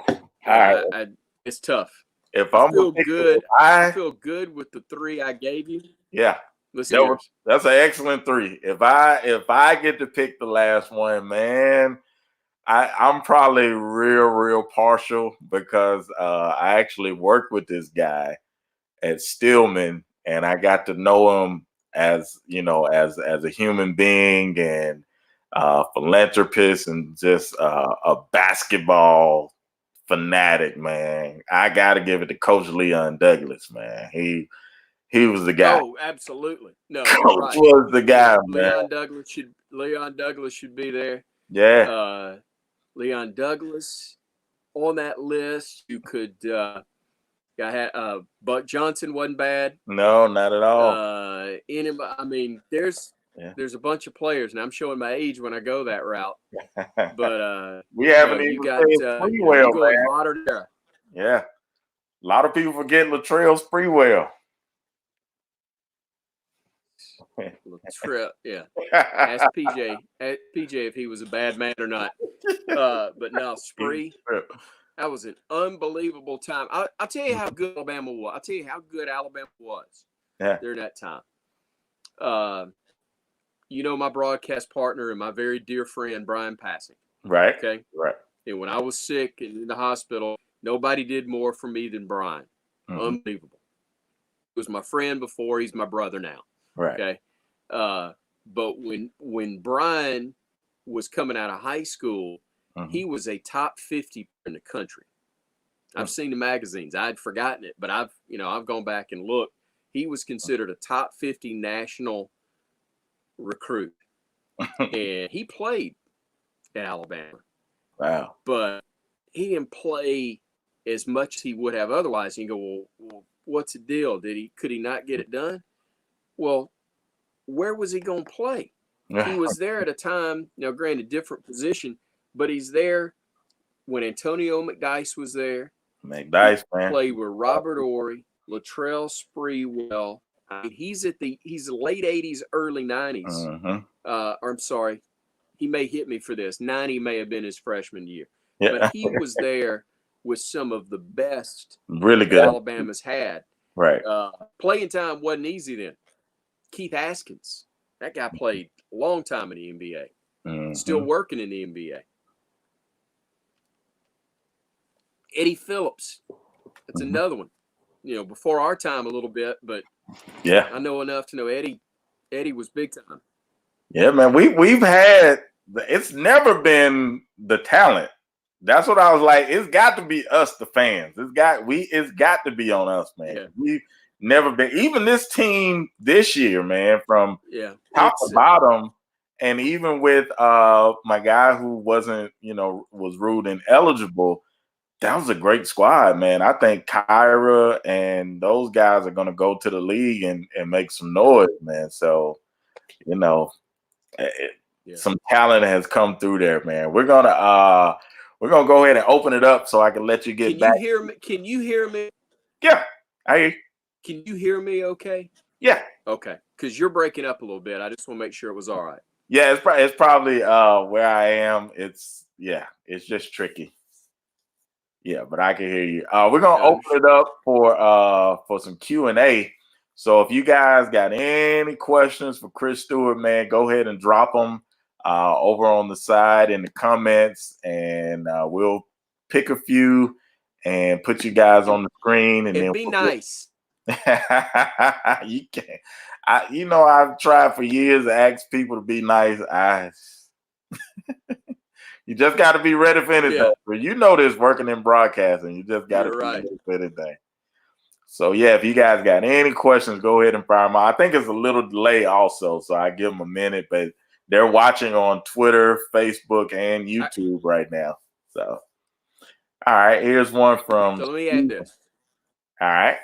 all right. It's tough. I feel good with the 3 I gave you. Yeah. That's an excellent 3. If I get to pick the last one, man, I'm probably real partial because I actually worked with this guy at Stillman, and I got to know him as a human being and philanthropist and just a basketball fanatic, man. I got to give it to Coach Leon Douglas, man. He was the guy. Oh, absolutely. No, Coach was the guy, man. Leon Douglas should be there. Yeah. Leon Douglas on that list. You could. Buck Johnson wasn't bad. No, not at all. There's a bunch of players, and I'm showing my age when I go that route. But we haven't even got Sprewell, man. Modern era. Yeah, a lot of people forget Latrell Sprewell. Latrell, yeah. Ask PJ if he was a bad man or not. But no, Spree. That was an unbelievable time. I'll tell you how good Alabama was. I'll tell you how good Alabama was during that time. My broadcast partner and my very dear friend, Brian Passing. Right. Okay. Right. And when I was sick and in the hospital, nobody did more for me than Brian. Mm-hmm. Unbelievable. He was my friend before. He's my brother now. Right. Okay. But when Brian was coming out of high school, mm-hmm. he was a top 50 in the country. I've seen the magazines. I'd forgotten it, but I've gone back and looked. He was considered a top 50 national recruit. And he played at Alabama. Wow. But he didn't play as much as he would have otherwise. And you go, well, what's the deal? Could he not get it done? Well, where was he going to play? He was there at a time, granted different position, but he's there when Antonio McDyess was there. McDyess, man. Played with Robert Horry, Latrell Sprewell. He's the late 80s, early 90s. Mm-hmm. Or I'm sorry, he may hit me for this. 90 may have been his freshman year. Yeah. But he was there with some of the best really good Alabama's had. Right. Playing time wasn't easy then. Keith Askins, that guy played a long time in the NBA. Mm-hmm. Still working in the NBA. Eddie Phillips, that's mm-hmm. another one. Before our time a little bit, but yeah, I know enough to know Eddie. Eddie was big time. Yeah, man. We've had. It's never been the talent. That's what I was like. It's got to be us, the fans. It's got to be on us, man. Yeah. We've never been. Even this team this year, man, from top to bottom, and even with my guy who wasn't, was ruled ineligible. That was a great squad, man. I think Kyra and those guys are going to go to the league and make some noise, man. So, some talent has come through there, man. We're gonna go ahead and open it up so I can let you get back. Can you hear me? Can you hear me? Yeah, I hear you. Can you hear me? Okay. Yeah. Okay. Because you're breaking up a little bit. I just want to make sure it was all right. Yeah, it's probably where I am. It's just tricky. Yeah, but I can hear you. We're gonna open it up for some Q&A. So if you guys got any questions for Chris Stewart, man, go ahead and drop them over on the side in the comments, and we'll pick a few and put you guys on the screen, and then be nice. You can't. I've tried for years to ask people to be nice. You just got to be ready for anything. Yeah. But you know this working in broadcasting. You just got to be ready for anything. So, yeah, if you guys got any questions, go ahead and fire them out. I think it's a little delay also, so I give them a minute. But they're watching on Twitter, Facebook, and YouTube right now. So, all right, here's one from. So let me add this. All right.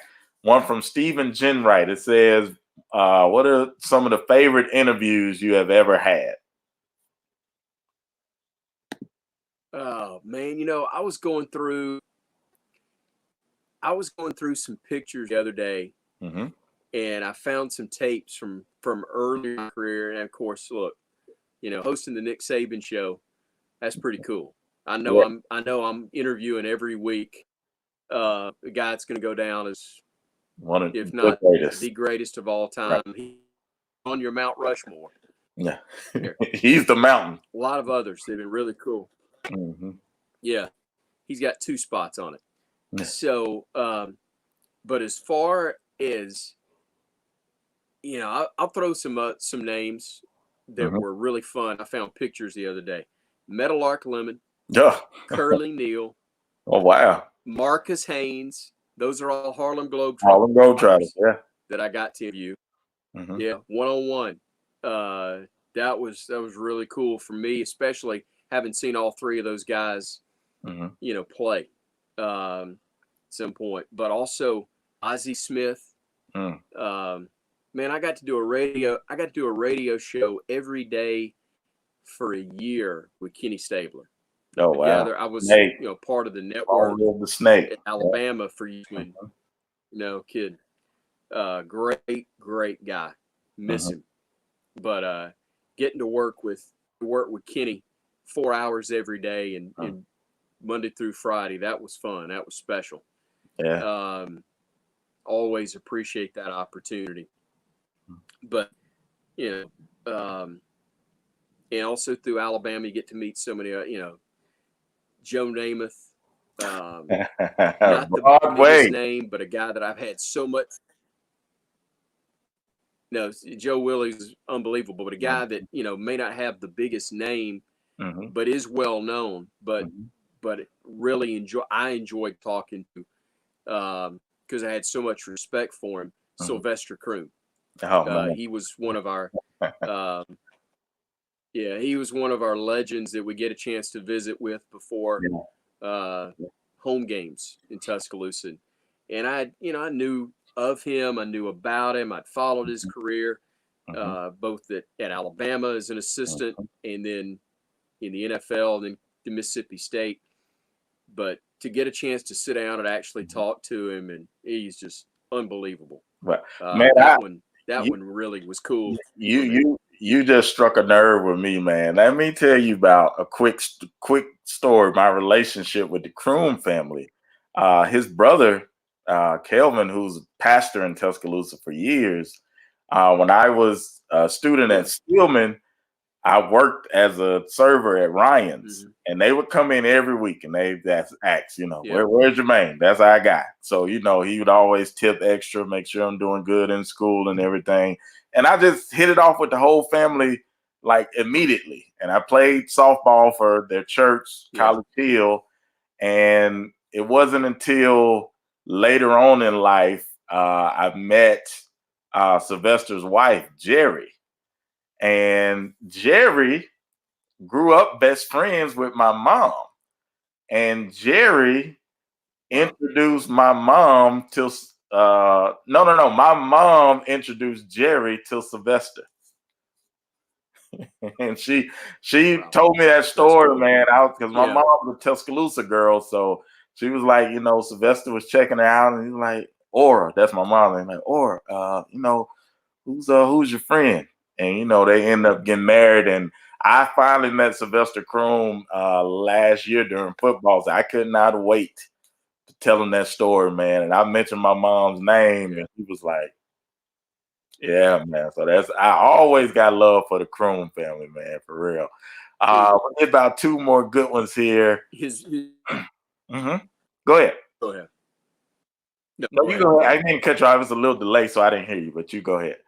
One from Stephen Genwright. It says, what are some of the favorite interviews you have ever had? Oh man, I was going through some pictures the other day, and I found some tapes from earlier in my career. And of course, look, hosting the Nick Saban show, that's pretty cool. I know I'm interviewing every week a guy that's going to go down as one of, if not the greatest of all time. Right. He's on your Mount Rushmore. Yeah, he's the mountain. A lot of others, they've been really cool. Yeah, he's got 2 spots on it. Yeah. So, but as far as I'll throw some names that were really fun. I found pictures the other day. Meadowlark Lemon, Curly Neal. Oh wow. Marcus Haynes. Those are all Harlem Globetrotters. Harlem Globetrotters, yeah. That I got to interview. Yeah, 1-on-1. That was really cool for me, especially having seen all 3 of those guys, play at some point. But also Ozzie Smith. Man, I got to do a radio show every day for a year with Kenny Stabler. Oh wow! Together, I was part of the network. The Snake in Alabama for you, kid. Great guy. Miss him, but getting to work with Kenny 4 hours every day and Monday through Friday, that was fun. That was special. Yeah. Always appreciate that opportunity. But and also through Alabama, you get to meet so many, Joe Namath, not the biggest name, but a guy that I've had so much. No, Joe Willie's unbelievable, but a guy that may not have the biggest name, but is well known. But really I enjoyed talking to, because I had so much respect for him. Sylvester Croom. He was one of our. He was one of our legends that we get a chance to visit with before home games in Tuscaloosa. And I knew of him. I knew about him. I'd followed his career, both at Alabama as an assistant and then in the NFL and then to Mississippi State. But to get a chance to sit down and actually talk to him, and he's just unbelievable. But man, that one really was cool. You just struck a nerve with me, man. Let me tell you about a quick story. My relationship with the Croom family. His brother, Kelvin, who's a pastor in Tuscaloosa for years. When I was a student at Stillman, I worked as a server at Ryan's, and they would come in every week and they'd ask, where's Jermaine? That's our guy. So, he would always tip extra, make sure I'm doing good in school and everything. And I just hit it off with the whole family, like immediately. And I played softball for their church, College Hill. And it wasn't until later on in life, I met Sylvester's wife, Jerry. And Jerry grew up best friends with my mom. And Jerry introduced my mom to my mom introduced Jerry to Sylvester. And she Wow. told me that That's story, cool. man, out because my Yeah. mom was a Tuscaloosa girl, so she was like, Sylvester was checking her out, and he's like, Aura, that's my mom, and like, Aura, who's your friend? And they end up getting married, and I finally met Sylvester Croom last year during football. So I could not wait to tell him that story, man. And I mentioned my mom's name, Yeah. and he was like, "Yeah, man." So I always got love for the Croom family, man, for real. We get about two more good ones here. His hmm Go ahead. Go ahead. No, No, go you ahead. go Go ahead. I ahead. didn't cut you off. It was a little delay, so I didn't hear you. But you go ahead.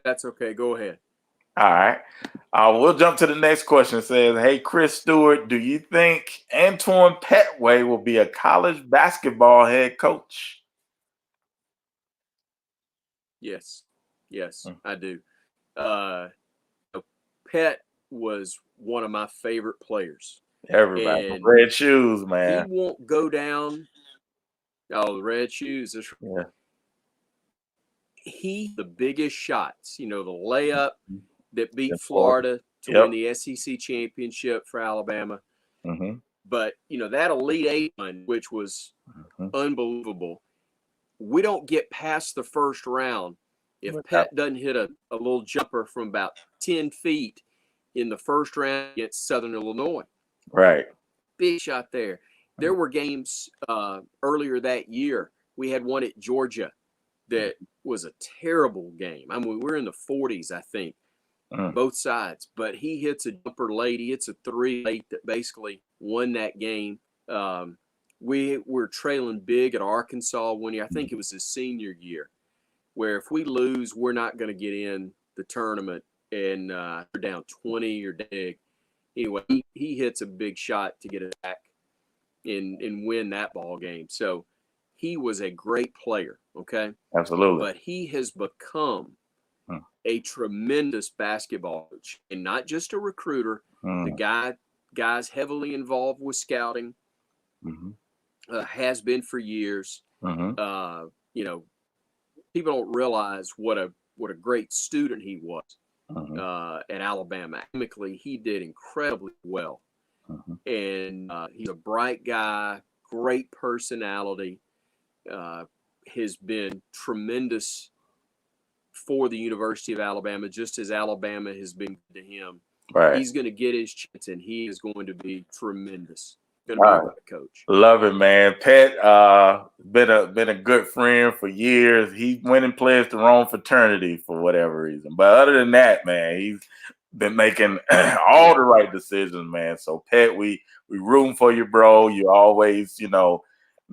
That's okay. Go ahead. All right. We'll jump to the next question. It says, "Hey, Chris Stewart, do you think Antoine Petway will be a college basketball head coach?" Yes. Yes, I do. Uh, Pet was one of my favorite players, Everybody, and red shoes, he man. won't go down. Oh, the red shoes. Yeah. The biggest shots. The layup that beat In Florida. Florida to Yep. win the SEC championship for Alabama. hmm But that Elite Eight one, which was hmm unbelievable, we don't get past the first round if Pet doesn't hit a little jumper from about 10 feet in the first round against Southern Illinois. Right. Big shot there. There were games earlier that year. We had one at Georgia that was a terrible game. I mean, we're in the 40s, I think, Mm. both sides. But he hits a jumper late. He hits a three late that basically won that game. We were trailing big at Arkansas one year. I think it was his senior year, where if we lose, we're not going to get in the tournament, and we're down 20 or big. Anyway, he hits a big shot to get it back and win that ball game. So he was a great player, okay? Absolutely. But he has become Mm. a tremendous basketball coach and not just a recruiter. The guy's heavily involved with scouting, Mm-hmm. has been for years. Mm-hmm. People don't realize what a great student he was Mm-hmm. at Alabama. Academically, he did incredibly well. Mm-hmm. And he's a bright guy, great personality, has been tremendous for the University of Alabama, just as Alabama has been good to him. Right. He's going to get his chance, and he is going to be tremendous. Going All to be a right. great coach. Love it, man. Pet been a good friend for years. He went and pledged the wrong fraternity for whatever reason. But other than that, man, he's been making all the right decisions, man. So Pet, we rooting for you, bro. You always,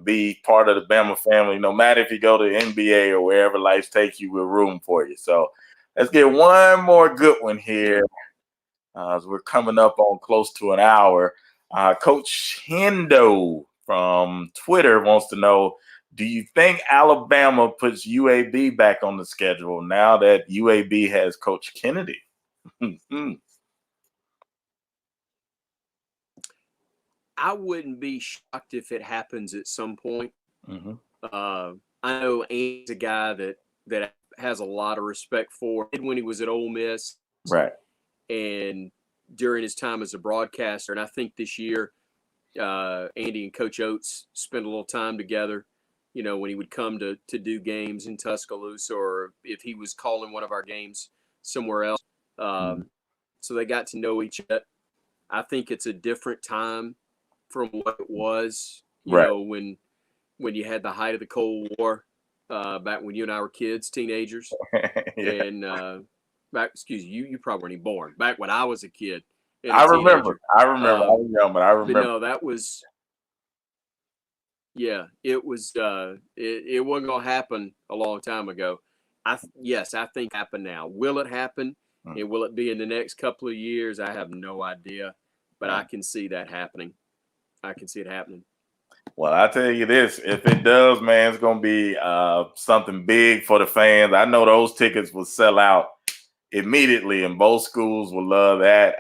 be part of the Bama family. No matter if you go to the NBA or wherever life takes you, we're rooting for you. So let's get one more good one here. As we're coming up on close to an hour. Coach Hendo from Twitter wants to know, do you think Alabama puts UAB back on the schedule now that UAB has Coach Kennedy? I wouldn't be shocked if it happens at some point. Mm-hmm. I know Andy's a guy that has a lot of respect for when he was at Ole Miss. Right. And during his time as a broadcaster. And I think this year, Andy and Coach Oates spent a little time together, when he would come to do games in Tuscaloosa or if he was calling one of our games somewhere else. So they got to know each other. I think it's a different time from what it was, when you had the height of the Cold War, back when you and I were kids, teenagers. Yeah. And excuse you probably weren't even born. Back when I was a kid and I a remember. teenager. I was young, but I But remember. no, that was, yeah, it was, it wasn't going to happen a long time ago. Yes, I think happen now. Will it happen? And will it be in the next couple of years? I have no idea, but I can see that happening. I can see it happening. Well, I tell you this, if it does, man, it's gonna be something big for the fans. I know those tickets will sell out immediately, and both schools will love that.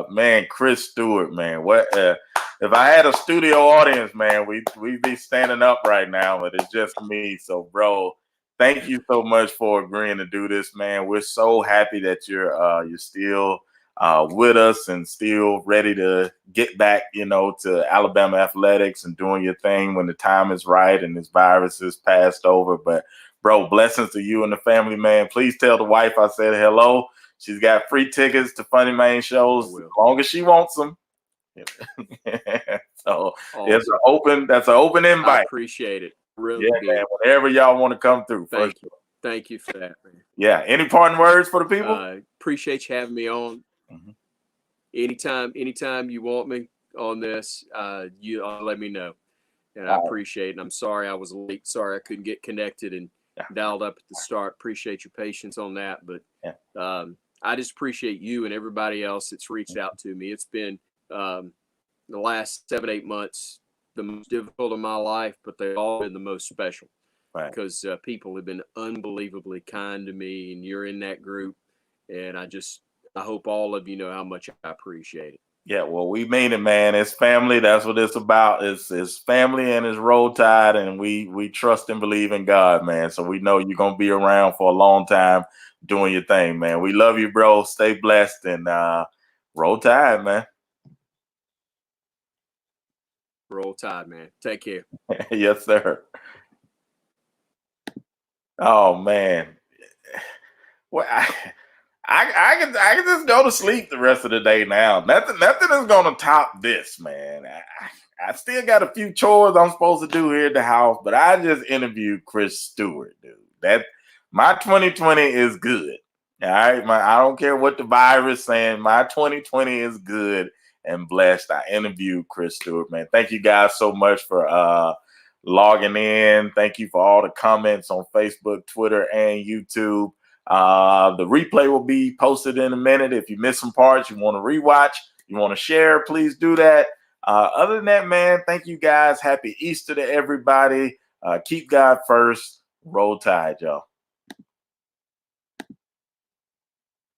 Man, Chris Stewart, man, what if I had a studio audience, man, we'd be standing up right now, but it's just me. So, bro, thank you so much for agreeing to do this, man. We're so happy that you're still with us and still ready to get back, to Alabama athletics and doing your thing when the time is right and this virus is passed over. But bro, blessings to you and the family, man. Please tell the wife I said hello. She's got free tickets to FunnyMaine shows as long as she wants them. So awesome. That's an open invite. I appreciate it. Really yeah, man, whenever y'all want to come through. Thank you for that, man. Yeah. Any parting words for the people? Appreciate you having me on. Mm-hmm. Anytime you want me on this, you let me know. And I appreciate it. And I'm sorry I was late. Sorry I couldn't get connected and dialed up at the start. Appreciate your patience on that. But I just appreciate you and everybody else that's reached out to me. It's been the last 7-8 months the most difficult of my life, but they've all been the most special because people have been unbelievably kind to me, and you're in that group. And I hope all of you know how much I appreciate it. Yeah, well, we mean it, man. It's family. That's what it's about. It's family and it's Roll Tide, and we trust and believe in God, man. So we know you're gonna be around for a long time doing your thing, man. We love you, bro. Stay blessed and Roll Tide, man. Roll Tide, man. Take care. Yes, sir. Oh man. Well, I can just go to sleep the rest of the day now. Nothing is gonna top this, man. I still got a few chores I'm supposed to do here at the house, but I just interviewed Chris Stewart, dude. That my 2020 is good. All right, I don't care what the virus saying. My 2020 is good and blessed. I interviewed Chris Stewart, man. Thank you guys so much for logging in. Thank you for all the comments on Facebook, Twitter, and YouTube. The replay will be posted in a minute. If you miss some parts, you want to rewatch, you want to share, please do that. Other than that, man, thank you guys. Happy Easter to everybody. Keep God first. Roll Tide, y'all.